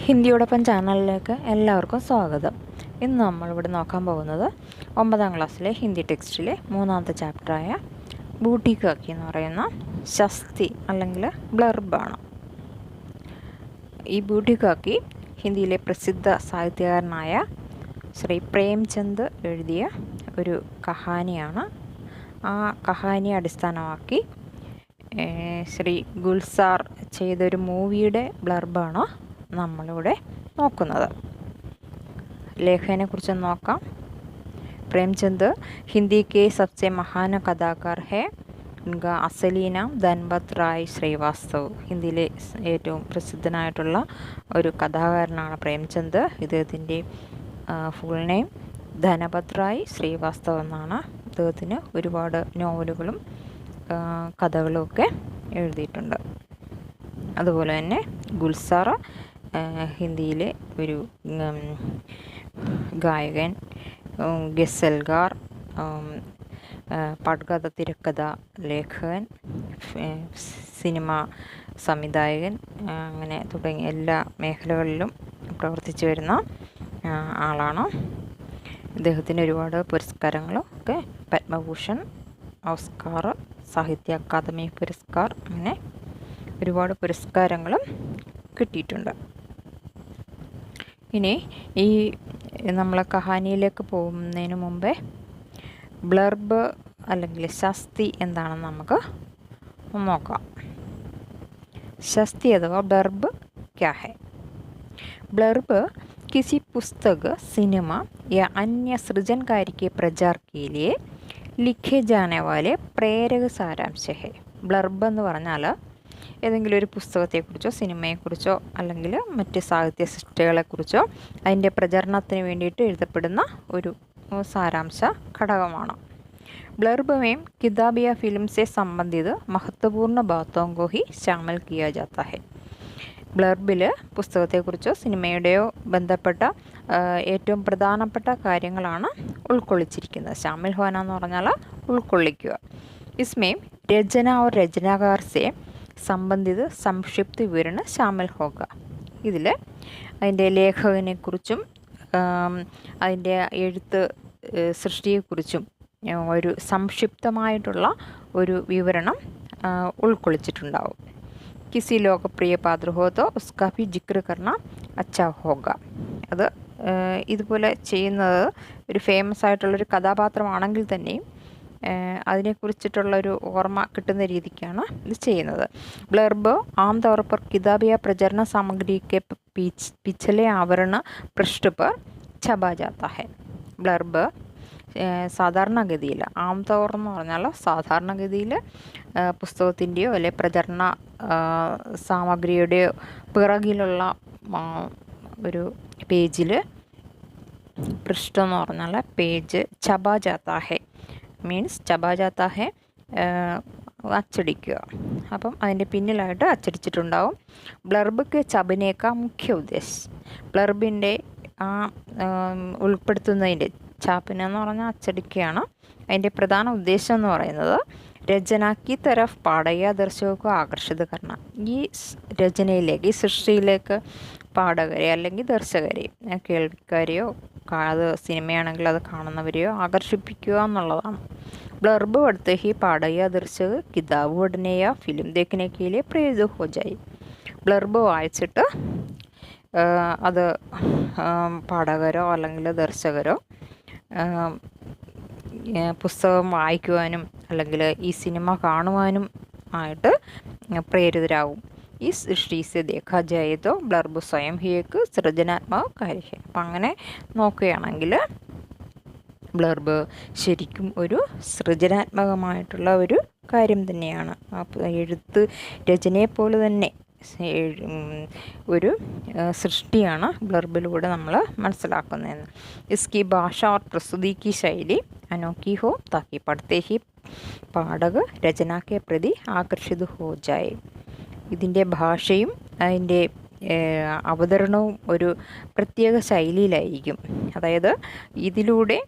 ഹിന്ദിയോടൊപ്പം ചാനലിലേക്ക് എല്ലാവർക്കും സ്വാഗതം. ഇന്ന് നമ്മളിവിടെ നോക്കാൻ പോകുന്നത് 9ാം ക്ലാസ്സിലെ ഹിന്ദി ടെക്സ്റ്റിലെ 3ാമത്തെ ചാപ്റ്ററായ ബൂട്ടി കാക്കി എന്ന് പറയുന്ന ശസ്തി അല്ലെങ്കിൽ ബ്ലർബാണ്. ഈ ബൂട്ടി കാക്കി ഹിന്ദിയിലെ പ്രസിദ്ധ സാഹിത്യകാരനായ ശ്രീ പ്രേംചന്ദ് എഴുതിയ ഒരു കഹാനിയാണ്. ആ കഹാനിയെ അടിസ്ഥാനമാക്കി ശ്രീ ഗുൽസാർ ചെയ്തൊരു മൂവിയുടെ ബ്ലർബാണ് നമ്മളിവിടെ നോക്കുന്നത്. ലേഖനെക്കുറിച്ച് നോക്കാം. പ്രേംചന്ദ് ഹിന്ദി के सबसे महान कथाकार है. उनका असली नाम ധൻപത് റായ് ശ്രീവാസ്തവ്. ഹിന്ദിയിലെ ഏറ്റവും പ്രസിദ്ധനായിട്ടുള്ള ഒരു കഥാകാരനാണ് പ്രേംചന്ദ്. ഇദ്ദേഹത്തിൻ്റെ ഫുൾ നെയിം ധനപത് റായ് ശ്രീവാസ്തവ് എന്നാണ്. ഇദ്ദേഹത്തിന് ഒരുപാട് നോവലുകളും കഥകളും ഒക്കെ എഴുതിയിട്ടുണ്ട്. അതുപോലെ തന്നെ ഗുൽസാർ ഹിന്ദിയിലെ ഒരു ഗായകൻ, ഗസൽഗാർ, പട്കഥ, തിരക്കഥ ലേഖകൻ, സിനിമ സംവിധായകൻ, അങ്ങനെ തുടങ്ങിയ എല്ലാ മേഖലകളിലും പ്രവർത്തിച്ചു വരുന്ന ആളാണ്. ഇദ്ദേഹത്തിന് ഒരുപാട് പുരസ്കാരങ്ങളും ഒക്കെ, പത്മഭൂഷൺ, ഓസ്കാർ, സാഹിത്യ അക്കാദമി പുരസ്കാർ, അങ്ങനെ ഒരുപാട് പുരസ്കാരങ്ങളും കിട്ടിയിട്ടുണ്ട്. ഇനി ഈ നമ്മളെ കഹാനിയിലേക്ക് പോകുന്നതിന് മുമ്പേ ബ്ലർബ് അല്ലെങ്കിൽ ശസ്തി എന്താണെന്ന് നമുക്ക് നോക്കാം. ശസ്തി അഥവാ ബ്ലർബ് ക്യാ ഹൈ? ബ്ലർബ് किसी पुस्तक, सिनेमा या अन्य सृजन कार्य के प्रचार के लिए लिखे जाने वाले പ്രേരക സാരാംശ ഹെ. ബ്ലർബ് എന്ന് പറഞ്ഞാൽ ഏതെങ്കിലും ഒരു പുസ്തകത്തെക്കുറിച്ചോ സിനിമയെക്കുറിച്ചോ അല്ലെങ്കിൽ മറ്റ് സാഹിത്യ സൃഷ്ടികളെക്കുറിച്ചോ അതിൻ്റെ പ്രചരണത്തിന് വേണ്ടിയിട്ട് എഴുതപ്പെടുന്ന ഒരു സാരാംശ ഘടകമാണ്. ब्लर्ब में किताब या फिल्म से संबंधित महत्वपूर्ण बातों को ही शामिल किया जाता है. ബ്ലർബിൽ പുസ്തകത്തെക്കുറിച്ചോ സിനിമയുടെയോ ബന്ധപ്പെട്ട ഏറ്റവും പ്രധാനപ്പെട്ട കാര്യങ്ങളാണ് ഉൾക്കൊള്ളിച്ചിരിക്കുന്നത്. ഷാമിൽ ഹോന എന്ന് പറഞ്ഞാൽ ഉൾക്കൊള്ളിക്കുക. इसमें രചന और രചനാകാർ से സംബന്ധിത സംക്ഷിപ്ത വിവരണം ഷാമിൽ ഹോഗ. ഇതിൽ അതിൻ്റെ ലേഖകനെക്കുറിച്ചും അതിൻ്റെ എഴുത്ത് സൃഷ്ടിയെക്കുറിച്ചും ഒരു സംക്ഷിപ്തമായിട്ടുള്ള ഒരു വിവരണം ഉൾക്കൊള്ളിച്ചിട്ടുണ്ടാവും. കിസി ലോകപ്രിയ പാത്ര ഹോ തോ ഉസ്കാ ഭി ജിക്ർ കർണ അച്ഛാ ഹോഗ. അത് ഇതുപോലെ ചെയ്യുന്നത് ഒരു ഫേമസ് ആയിട്ടുള്ളൊരു കഥാപാത്രമാണെങ്കിൽ തന്നെയും അതിനെക്കുറിച്ചിട്ടുള്ളൊരു ഓർമ്മ കിട്ടുന്ന രീതിക്കാണ് ഇത് ചെയ്യുന്നത്. ബ്ലർബ് ആംതൗർ पर किताब या प्रचारण सामग्री के पिछले आवरण पृष्ठ पर छपा जाता है. ബ്ലർബ് സാധാരണഗതിയിൽ, ആംതൗർ എന്ന് പറഞ്ഞാൽ സാധാരണഗതിയിൽ പുസ്തകത്തിൻ്റെയോ അല്ലെ പ്രചരണ സാമഗ്രിയുടെയോ പിറകിലുള്ള ഒരു പേജിൽ, പൃഷ്ഠം എന്ന് പറഞ്ഞാൽ പേജ്, ഛപാ ജാത്താ ഹെ മീൻസ് ഛപാ ജാത്താ ഹെ അച്ചടിക്കുക. അപ്പം അതിൻ്റെ പിന്നിലായിട്ട് അച്ചടിച്ചിട്ടുണ്ടാവും. ബ്ലർബ് ഛപനേക്ക മുഖ്യ ഉദ്ദേശം, ബ്ലർബിൻ്റെ ആ ഉൾപ്പെടുത്തുന്നതിൻ്റെ, ഛാപ്പന എന്ന് പറഞ്ഞാൽ അച്ചടിക്കുകയാണ്, അതിൻ്റെ പ്രധാന ഉദ്ദേശം എന്ന് പറയുന്നത് രചനാക്കി തരഫ് പാടയ ദർശകർക്ക് ആകർഷിത കർണ. ഈ രചനയിലേക്ക്, ഈ സൃഷ്ടിയിലേക്ക് പാഠകരെ അല്ലെങ്കിൽ ദർശകരെ, കേൾവിക്കാരെയോ അത് സിനിമയാണെങ്കിൽ അത് കാണുന്നവരെയോ ആകർഷിപ്പിക്കുക എന്നുള്ളതാണ്. ബ്ലർബ് പഠിത്ത ഹി പാടയ ദർശക് കിതാബ് പഠനയ ഫിലിം ദേഖനെ കെ ലിയെ പ്രേരിത ഹോ ജായി. ബ്ലർബ് വായിച്ചിട്ട് അത് പാഠകരോ അല്ലെങ്കിൽ ദർശകരോ പുസ്തകം വായിക്കുവാനും അല്ലെങ്കിൽ ഈ സിനിമ കാണുവാനും ആയിട്ട് പ്രേരിതരാകും. ഈ സൃഷ്ടി സെ ദേഖാ ജായേ തോ ബ്ലർബ് സ്വയം ഹി ഏക് സൃജനാത്മക കാര്യ ഹെ. അപ്പം അങ്ങനെ നോക്കുകയാണെങ്കിൽ ബ്ലർബ് ശരിക്കും ഒരു സൃജനാത്മകമായിട്ടുള്ള ഒരു കാര്യം തന്നെയാണ്. എഴുത്ത് രചനയെപ്പോലെ തന്നെ ഒരു സൃഷ്ടിയാണ് ബ്ലർബിലൂടെ നമ്മൾ മനസ്സിലാക്കുന്നതെന്ന്. ഇസ്കി ഭാഷ और प्रस्तुति की शैली अनोखी हो ताकि पढ़ते ही पाठक रचना के प्रति आकर्षित हो जाए. ഇതിൻ്റെ ഭാഷയും അതിൻ്റെ അവതരണവും ഒരു പ്രത്യേക ശൈലിയിലായിരിക്കും. അതായത് ഇതിലൂടെ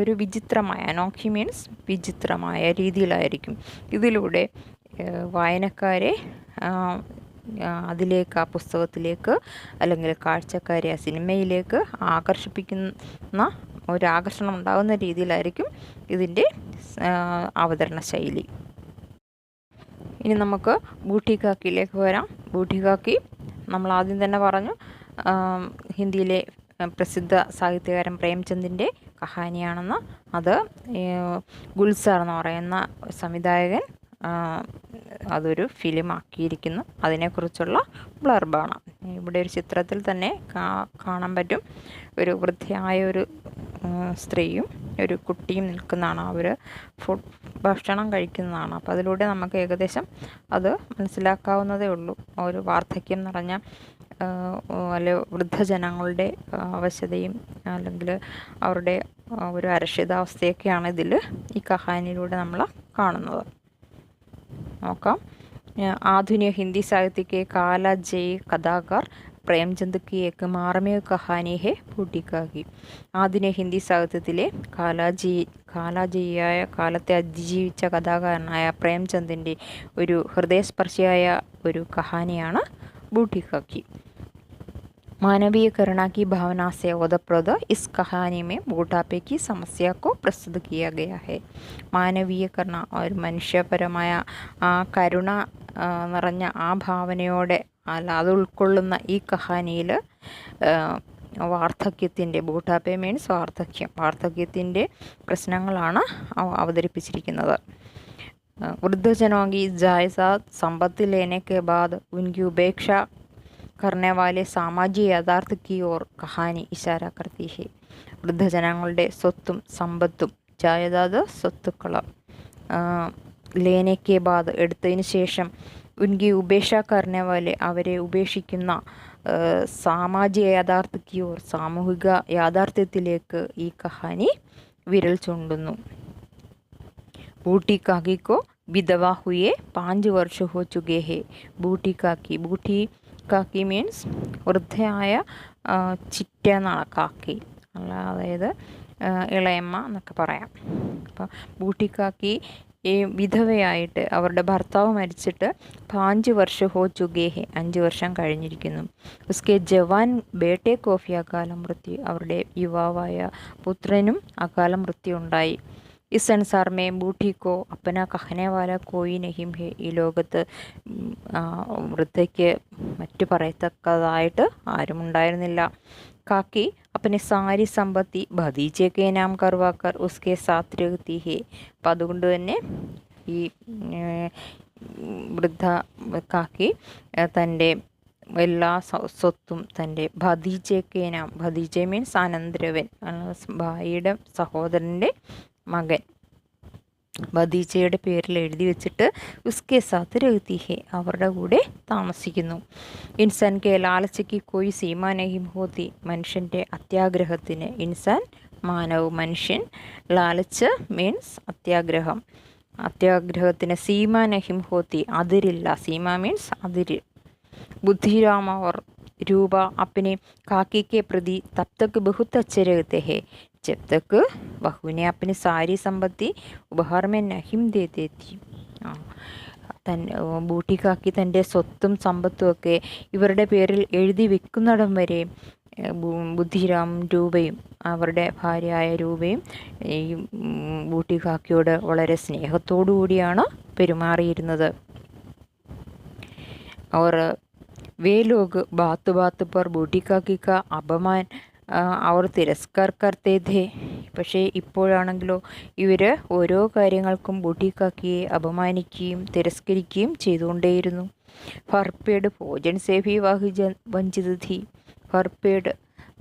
ഒരു വിചിത്രമായ, അനോഖി മീൻസ് വിചിത്രമായ രീതിയിലായിരിക്കും ഇതിലൂടെ വായനക്കാരെ അതിലേക്ക്, ആ പുസ്തകത്തിലേക്ക് അല്ലെങ്കിൽ കാഴ്ചക്കാരെ ആ സിനിമയിലേക്ക് ആകർഷിപ്പിക്കുന്ന ഒരാകർഷണം ഉണ്ടാകുന്ന രീതിയിലായിരിക്കും ഇതിൻ്റെ അവതരണ ശൈലി. ഇനി നമുക്ക് ബൂട്ടി കാക്കിയിലേക്ക് വരാം. ബൂട്ടി കാക്കി നമ്മൾ ആദ്യം തന്നെ പറഞ്ഞു, ഹിന്ദിയിലെ പ്രസിദ്ധ സാഹിത്യകാരൻ പ്രേംചന്ദിൻ്റെ കഹാനിയാണെന്ന്. അത് ഗുൽസാർ എന്ന് പറയുന്ന സംവിധായകൻ അതൊരു ഫിലിം ആക്കിയിരിക്കുന്നു. അതിനെക്കുറിച്ചുള്ള ബ്ലർബാണ്. ഇവിടെ ഒരു ചിത്രത്തിൽ തന്നെ കാണാൻ പറ്റും. ഒരു വൃദ്ധയായ ഒരു സ്ത്രീയും ഒരു കുട്ടിയും നിൽക്കുന്നതാണ്. അവർ ഭക്ഷണം കഴിക്കുന്നതാണ്. അപ്പോൾ അതിലൂടെ നമുക്ക് ഏകദേശം അത് മനസ്സിലാക്കാവുന്നതേ ഉള്ളൂ. ഒരു വാർദ്ധക്യം നിറഞ്ഞ അല്ലെ വൃദ്ധജനങ്ങളുടെ അവശതയും അല്ലെങ്കിൽ അവരുടെ ഒരു അരക്ഷിതാവസ്ഥയൊക്കെയാണ് ഈ കഹാനിയിലൂടെ നമ്മൾ കാണുന്നത്. നോക്കാം. ആധുനിക ഹിന്ദി साहित्य के कालाजयी कथाकार പ്രേംചന്ദ് की एक मार्मिक कहानी है बूटी काकी. ആധുനിക ഹിന്ദി സാഹിത്യത്തിലെ കാലാജയിയായ കാലത്തെ അതിജീവിച്ച കഥാകാരനായ പ്രേംചന്ദിൻ്റെ ഒരു ഹൃദയസ്പർശിയായ ഒരു കഹാനിയാണ് ബൂട്ടി കാക്കി. मानवीय करुणा की भावना से ओतप्रोत इस कहानी में बूढ़ापे की समस्या को प्रस्तुत किया गया है. മാനവീയ കരുണ, ഒരു മനുഷ്യപരമായ ആ കരുണ നിറഞ്ഞ ആ ഭാവനയോടെ അത് ഉൾക്കൊള്ളുന്ന ഈ കഹാനിയിൽ വാർദ്ധക്യത്തിൻ്റെ, ബൂഢാപ്പെ മീൻസ് വാർദ്ധക്യത്തിൻ്റെ പ്രശ്നങ്ങളാണ് അവതരിപ്പിച്ചിരിക്കുന്നത്. वृद्धजनों की जायदाद संपत्ति लेने के बाद उनकी उपेक्षा करने वाले सामाजिक यथार्थ की ओर कहानी इशारा करती है. വൃദ്ധജനങ്ങളുടെ സ്വത്തും സമ്പത്തും, ജായദാദ് സ്വത്തുക്കൾ, ലേനെ കെ ബാദ് എടുത്തതിന് ശേഷം, ഉൻകി ഉപേക്ഷ കർണെ വാലെ അവരെ ഉപേക്ഷിക്കുന്ന, സാമാജിക യാഥാർത്ഥ की ओर സാമൂഹിക യാഥാർത്ഥ്യത്തിലേക്ക് ഈ കഹാനി വിരൽ ചൂണ്ടുന്നു. बूटी काकी को विधवा हुए 5 वर्ष हो चुके हैं. बूटी കാക്കി മീൻസ് വൃദ്ധയായ ചിറ്റ എന്നാണ് കാക്കി, അതായത് ഇളയമ്മ എന്നൊക്കെ പറയാം. അപ്പോൾ ബൂട്ടി കാക്കി ഈ വിധവയായിട്ട്, അവരുടെ ഭർത്താവ് മരിച്ചിട്ട് 5 വർഷം ഹോ ചുകേ ഹെ, 5 വർഷം കഴിഞ്ഞിരിക്കുന്നു. ഉസ്കെ ജവാൻ ബേട്ടെ കോഫി അകാല മൃത്യു, അവരുടെ യുവാവായ പുത്രനും അകാല മൃത്യു ഉണ്ടായി. इस संसार में बूढ़ी को अपना कहने वाला कोई नहीं है. ഈ ലോകത്ത് വൃദ്ധയ്ക്ക് മറ്റു പറയത്തക്കതായിട്ട് ആരുമുണ്ടായിരുന്നില്ല. കാക്കി अपनी सारी संपत्ति भतीजे के नाम करवाकर उसके साथ रहती है. അപ്പം അതുകൊണ്ട് തന്നെ ഈ വൃദ്ധ കാക്കി തൻ്റെ എല്ലാ സ്വത്തും തൻ്റെ ഭതീജയ്ക്ക് നാം, ഭതീജ മീൻസ് അനന്തരവൻ, ഭായിയുടെ സഹോദരൻ്റെ മകൻ, ഭതീജയുടെ പേരിൽ എഴുതി വെച്ചിട്ട് ഉസ്കെ സാത്ത് രഹത്തി ഹെ, അവരുടെ കൂടെ താമസിക്കുന്നു. ഇൻസാൻ കെ ലാലച്ചയ്ക്ക് കോയി സീമ നഹീം ഹോത്തി, മനുഷ്യൻ്റെ അത്യാഗ്രഹത്തിന്, ഇൻസാൻ മാനവ് മനുഷ്യൻ, ലാലച്ച് മീൻസ് അത്യാഗ്രഹം, അത്യാഗ്രഹത്തിന് സീമ നഹിം ഹോത്തി അതിരില്ല, സീമ മീൻസ് അതിര്. बुद्धिराम और रूपा अपने काकी के प्रति तब तक बहुत अच्छे रहते हैं जब तक बहू ने अपनी सारी संपत्ति उपहार में नहीं देती थी. ബൂട്ടി കാക്കി തൻ്റെ സ്വത്തും സമ്പത്തും ഒക്കെ ഇവരുടെ പേരിൽ എഴുതി വെക്കുന്നിടം വരെ ബുദ്ധിരാം രൂപയും, അവരുടെ ഭാര്യയായ രൂപയും ഈ ബൂട്ടി കാക്കിയോട് വളരെ സ്നേഹത്തോടു കൂടിയാണ് പെരുമാറിയിരുന്നത്. और वे लोग बात बात पर बूटी काकी का अपमान और തിരസ്കാർ करते थे. പക്ഷേ ഇപ്പോഴാണെങ്കിലോ ഇവർ ഓരോ കാര്യങ്ങൾക്കും ബൂട്ടി കാക്കിയെ അപമാനിക്കുകയും തിരസ്കരിക്കുകയും ചെയ്തുകൊണ്ടേയിരുന്നു. ഫർപേഡ് ഭോജൻ സേവി വാഹി വഞ്ചിത് ഥി. ഫർപേഡ്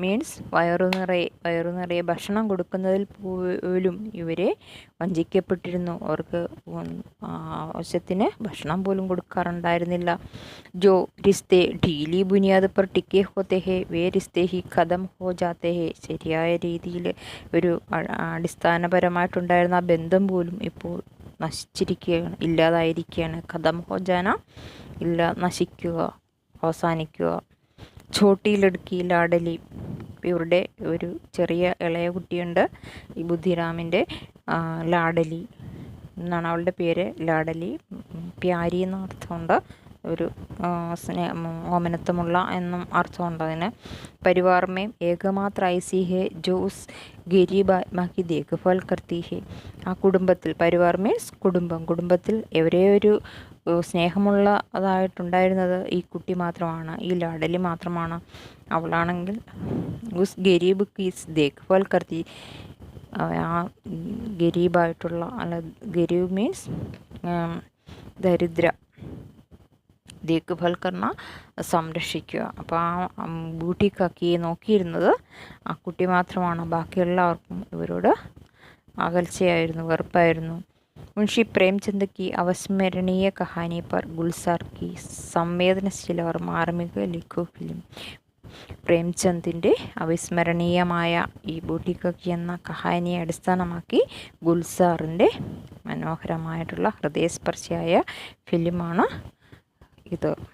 മീൻസ് വയറുനിറയെ ഭക്ഷണം കൊടുക്കുന്നതിൽ പോലും ഇവരെ വഞ്ചിക്കപ്പെട്ടിരുന്നു. അവർക്ക് ആവശ്യത്തിന് ഭക്ഷണം പോലും കൊടുക്കാറുണ്ടായിരുന്നില്ല. ജോ റിസ്തേ ഢീലി ബുനിയാദ് പർ ടിക്കെ ഹോത്തെ ഹേ വേ റിസ്തേ ഹി ഖതം ഹോ ജാത്തെ ഹേ. ശരിയായ രീതിയിൽ ഒരു അടിസ്ഥാനപരമായിട്ടുണ്ടായിരുന്ന ആ ബന്ധം പോലും ഇപ്പോൾ നശിച്ചിരിക്കുകയാണ്, ഇല്ലാതായിരിക്കുകയാണ്. ഖതം ഹോ ജാന, നശിക്കുക, അവസാനിക്കുക. ഛോട്ടി ലഡ്കി ലാഡലി, ഇവരുടെ ഒരു ചെറിയ ഇളയ കുട്ടിയുണ്ട് ഈ ബുദ്ധിരാമിൻ്റെ, ലാഡലി എന്നാണ് അവളുടെ പേര്. ലാഡലി, പ്യാരി എന്ന അർത്ഥമുണ്ട്. ഒരു ഓമനത്വമുള്ള എന്നും അർത്ഥമുണ്ട് അതിന്. പരിവാർമേം ഏകമാത്ര ഐസി ഹേ ജോ ഉസ് ഗരീബ് ആത്മാക്കി ദേഖ്ഭാൽ കർത്തി ഹേ. ആ കുടുംബത്തിൽ, പരിവാർ മീൻസ് കുടുംബം, കുടുംബത്തിൽ ഒരേ ഒരു സ്നേഹമുള്ള അതായിട്ടുണ്ടായിരുന്നത് ഈ കുട്ടി മാത്രമാണ്, ഈ ലാഡലി മാത്രമാണ്. അവളാണെങ്കിൽ ഉസ് ഗരീബ് കീസ് ദേഖ്ഭാൽ കർത്തി, ആ ഗരീബായിട്ടുള്ള, അല്ല ഗരീബ് മീൻസ് ദരിദ്ര, ദേഖ്ഭാൽ കർണ സംരക്ഷിക്കുക. അപ്പോൾ ആ ബൂട്ടി കാക്കിയെ നോക്കിയിരുന്നത് ആ കുട്ടി മാത്രമാണ്. ബാക്കിയെല്ലാവർക്കും ഇവരോട് അകൽച്ചയായിരുന്നു, വെറുപ്പായിരുന്നു. मुंशी प्रेमचंद की अविस्मरणीय कहानी पर गुलजार की संवेदनशील और मार्मिक लिखो फिल्म. പ്രേംചന്ദിൻ്റെ അവിസ്മരണീയമായ ഈ ബൂട്ടി കാക്കി എന്ന കഹാനിയെ അടിസ്ഥാനമാക്കി ഗുൽസാറിൻ്റെ മനോഹരമായിട്ടുള്ള ഹൃദയസ്പർശിയായ ഫിലിമാണ് ഇത്.